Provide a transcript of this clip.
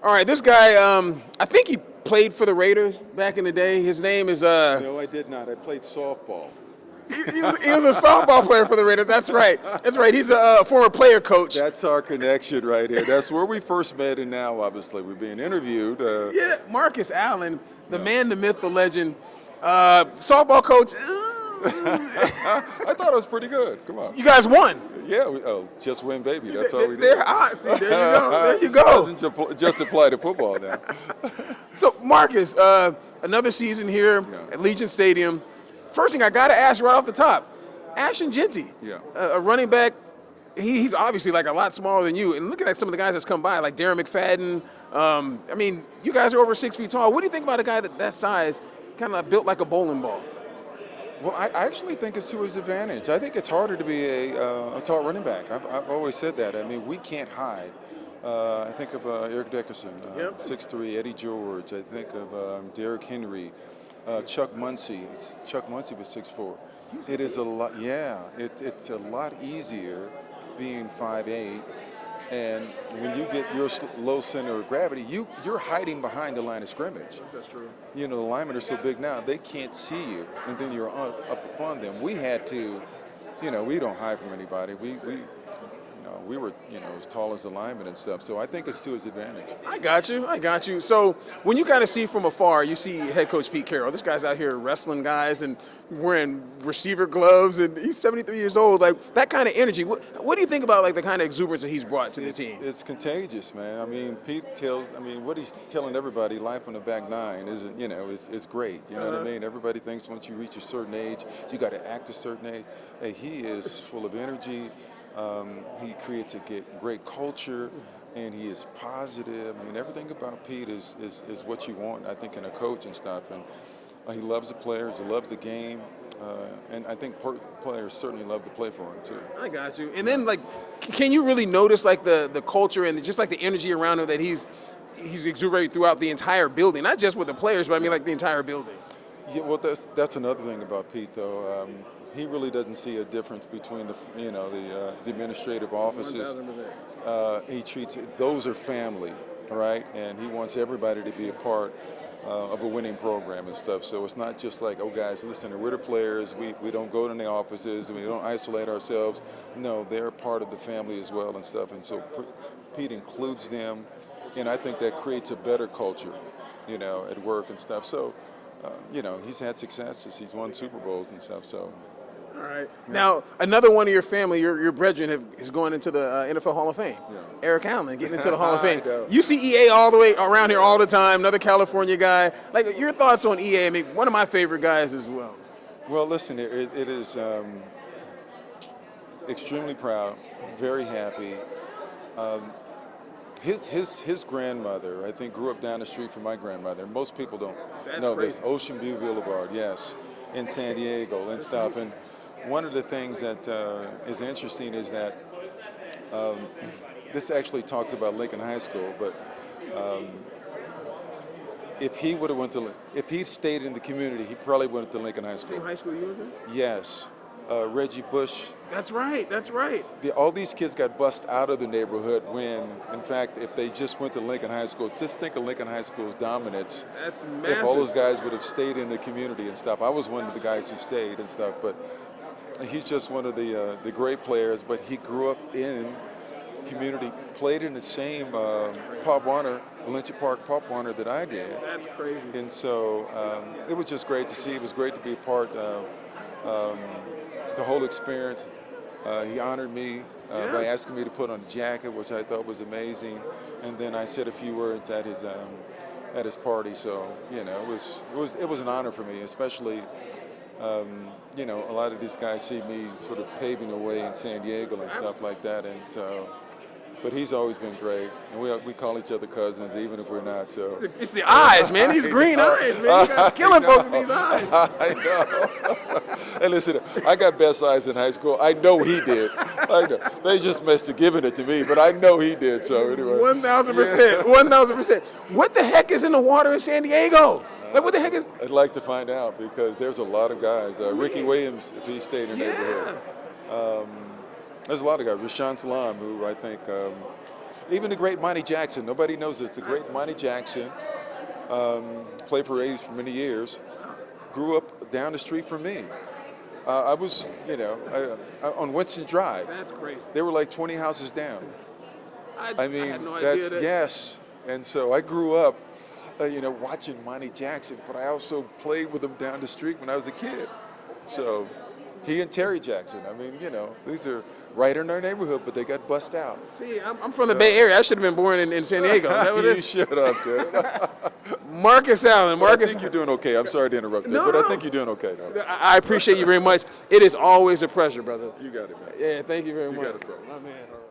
All right, this guy, I think he played for the Raiders back in the day. His name is No, I did not. I played softball. he was a softball player for the Raiders. That's right. That's right. He's a former player coach. That's our connection right here. That's where we first met, and now obviously we're being interviewed. Yeah, Marcus Allen, the man, the myth, the legend, softball coach. I thought it was pretty good. Come on. You guys won. Yeah, just win, baby. That's all we did. They're hot. See, there you go. There you go. Doesn't just apply to football now. So, Marcus, another season here at Legion Stadium. First thing I got to ask right off the top, Ashton Jeanty, Yeah. a running back. He's obviously like a lot smaller than you. And looking at some of the guys that's come by, like Darren McFadden, I mean, you guys are over 6 feet tall. What do you think about a guy that size, kind of built like a bowling ball? Well, I actually think it's to his advantage. I think it's harder to be a tall running back. I've always said that. I mean, we can't hide. I think of Eric Dickerson, Yep. 6'3", Eddie George. I think of Derrick Henry, Chuck Muncie. Chuck Muncie was 6'4". It is a lot. Yeah, it's a lot easier being 5'8", and when you get your low center of gravity, you're hiding behind the line of scrimmage. That's true. You know, the linemen are so big now, they can't see you, and then you're up upon them. We had to, you know, we don't hide from anybody. We were, you know, as tall as the linemen and stuff, so I think it's to his advantage. I got you. So when you kind of see from afar, you see head coach Pete Carroll. This guy's out here wrestling guys and wearing receiver gloves, and he's 73 years old. Like, that kind of energy. What do you think about, like, the kind of exuberance that he's brought to the team? It's contagious, man. I mean, what he's telling everybody, life on the back nine isn't, you know, it's great. You know what I mean? Everybody thinks once you reach a certain age, you got to act a certain age. Hey, he is full of energy. He creates a great culture, and he is positive. I mean, everything about Pete is what you want, I think, in a coach and stuff. And he loves the players, he loves the game, and I think players certainly love to play for him too. I got you. And then, like, can you really notice, like, the culture and just like the energy around him that he's exuberating throughout the entire building, not just with the players, but I mean, like, the entire building. Yeah, well, that's another thing about Pete, though. He really doesn't see a difference between the administrative offices. 1000%. He treats those are family, right? And he wants everybody to be a part of a winning program and stuff. So it's not just like, oh, guys, listen, we're the players. We don't go to the offices. We don't isolate ourselves. No, they're part of the family as well and stuff. And so Pete includes them, and I think that creates a better culture, you know, at work and stuff. So, you know, he's had successes. He's won Super Bowls and stuff. So. All right. Now, another one of your family, your brethren, is going into the NFL Hall of Fame. Yeah. Eric Allen getting into the Hall of Fame. I know. You see EA all the way around here all the time, another California guy. Like, your thoughts on EA? I mean, one of my favorite guys as well. Well, listen, it is extremely proud, very happy. His grandmother, I think, grew up down the street from my grandmother. Most people don't know this. Ocean View Boulevard, yes, in San Diego and stuff. And one of the things that is interesting is that this actually talks about Lincoln High School, but if he stayed in the community, he probably went to Lincoln High School. Same high school you was in? Yes. Reggie Bush. That's right. All these kids got bussed out of the neighborhood when, in fact, if they just went to Lincoln High School, just think of Lincoln High School's dominance. That's massive. If all those guys would have stayed in the community and stuff. I was one of the guys who stayed and stuff, but he's just one of the great players, but he grew up in community, played in the same Pop Warner, Valencia Park Pop Warner that I did. That's crazy. And so it was just great to see. It was great to be a part of the whole experience. He honored me by asking me to put on a jacket, which I thought was amazing. And then I said a few words at his party. So, you know, it was an honor for me, especially, you know, a lot of these guys see me sort of paving the way in San Diego and stuff like that. And so, but he's always been great, and we call each other cousins, even if we're not. So it's the eyes, man. These green eyes, man. You guys killing folks with these eyes. I know. And listen, I got best eyes in high school. I know he did. I know. They just messed up giving it to me, but I know he did. So anyway. 1,000%. 1,000%. What the heck is in the water in San Diego? Like, what the heck is? I'd like to find out because there's a lot of guys. Ricky Williams, if he stayed in the neighborhood. There's a lot of guys. Rashawn Salam, who I think Even the great Monty Jackson. Nobody knows this. The great Monty Jackson played for Rays for many years. Grew up down the street from me. I was, on Winston Drive. That's crazy. They were like 20 houses down. I mean, had no idea that. Yes. And so I grew up, watching Monty Jackson, but I also played with him down the street when I was a kid. So he and Terry Jackson, these are right in our neighborhood, but they got bust out. See, I'm from the Bay Area. I should have been born in San Diego. Is that what it You is? shut up, Jay. Marcus Allen. I Marcus. think you're doing okay. I'm sorry to interrupt you, No, but no. I think you're doing okay, though. I appreciate you very much. It is always a pleasure, brother. You got it, man. Yeah, thank you very You much. got it, bro. My man. All right.